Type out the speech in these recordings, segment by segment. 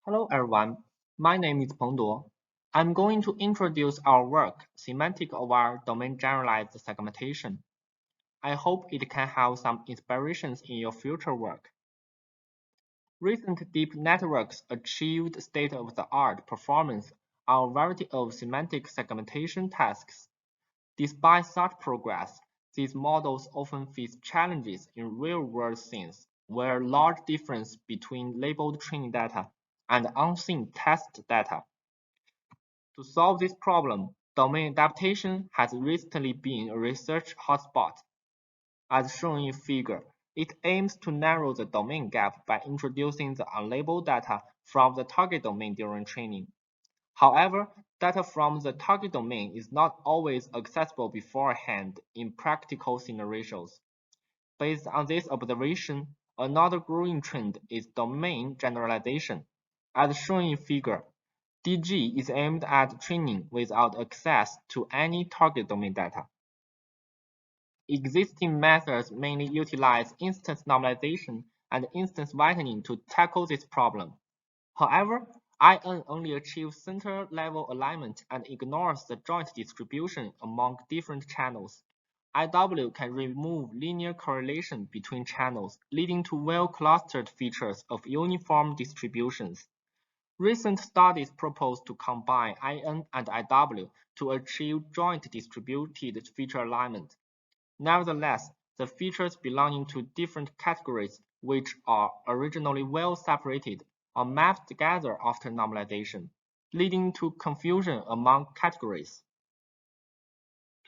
Hello everyone, my name is Peng Duo. I'm going to introduce our work, Semantic-Aware Domain Generalized Segmentation. I hope it can have some inspirations in your future work. Recent deep networks achieved state-of-the-art performance on a variety of semantic segmentation tasks. Despite such progress, these models often face challenges in real-world scenes, where large difference between labeled training data and unseen test data. To solve this problem, domain adaptation has recently been a research hotspot. As shown in figure, it aims to narrow the domain gap by introducing the unlabeled data from the target domain during training. However, data from the target domain is not always accessible beforehand in practical scenarios. Based on this observation, another growing trend is domain generalization. As shown in figure, DG is aimed at training without access to any target domain data. Existing methods mainly utilize instance normalization and instance whitening to tackle this problem. However, IN only achieves center-level alignment and ignores the joint distribution among different channels. IW can remove linear correlation between channels, leading to well-clustered features of uniform distributions. Recent studies propose to combine IN and IW to achieve joint distributed feature alignment. Nevertheless, the features belonging to different categories, which are originally well separated, are mapped together after normalization, leading to confusion among categories.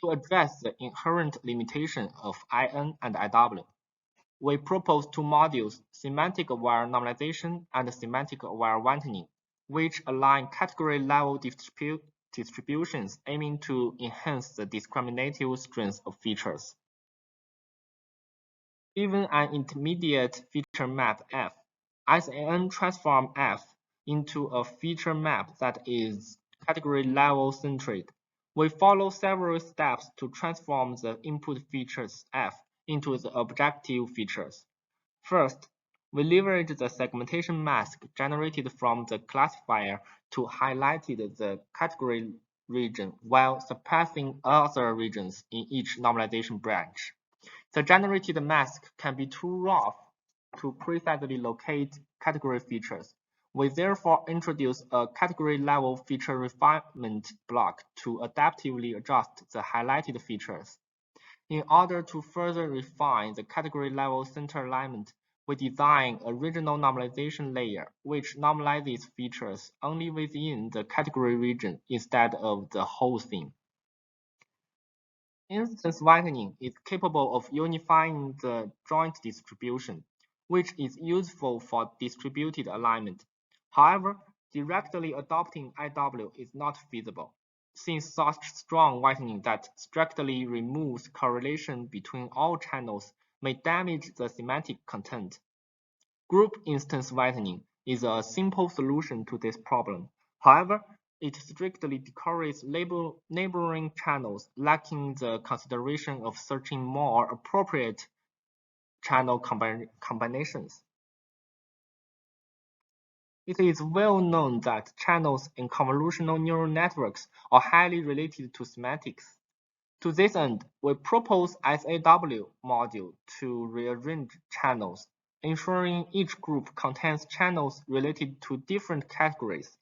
To address the inherent limitation of IN and IW, we propose two modules, semantic-aware normalization and semantic-aware whitening, which align category-level distributions aiming to enhance the discriminative strength of features. Given an intermediate feature map F, SAN transform F into a feature map that is category-level centered. We follow several steps to transform the input features F into the objective features. First, we leverage the segmentation mask generated from the classifier to highlight the category region while suppressing other regions in each normalization branch. The generated mask can be too rough to precisely locate category features. We therefore introduce a category-level feature refinement block to adaptively adjust the highlighted features. In order to further refine the category-level center alignment, we design a regional normalization layer, which normalizes features only within the category region instead of the whole thing. Instance whitening is capable of unifying the joint distribution, which is useful for distributed alignment. However, directly adopting IW is not feasible, since such strong whitening that strictly removes correlation between all channels may damage the semantic content. Group instance whitening is a simple solution to this problem. However, it strictly discourages neighboring channels, lacking the consideration of searching more appropriate channel combinations. It is well known that channels in convolutional neural networks are highly related to semantics. To this end, we propose SAW module to rearrange channels, ensuring each group contains channels related to different categories.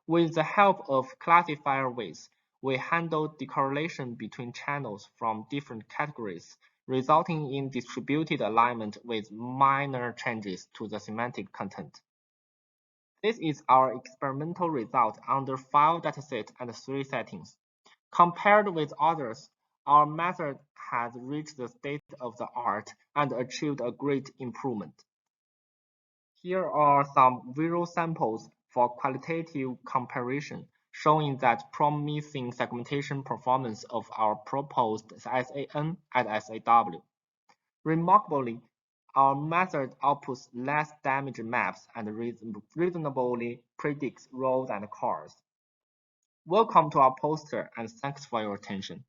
With the help of classifier weights, we handle decorrelation between channels from different categories, resulting in distributed alignment with minor changes to the semantic content. This is our experimental result under 5 dataset and 3 settings. Compared with others, our method has reached the state of the art and achieved a great improvement. Here are some visual samples for qualitative comparison, showing that promising segmentation performance of our proposed SAN and SAW. Remarkably, our method outputs less damaged maps and reasonably predicts roads and cars. Welcome to our poster and thanks for your attention.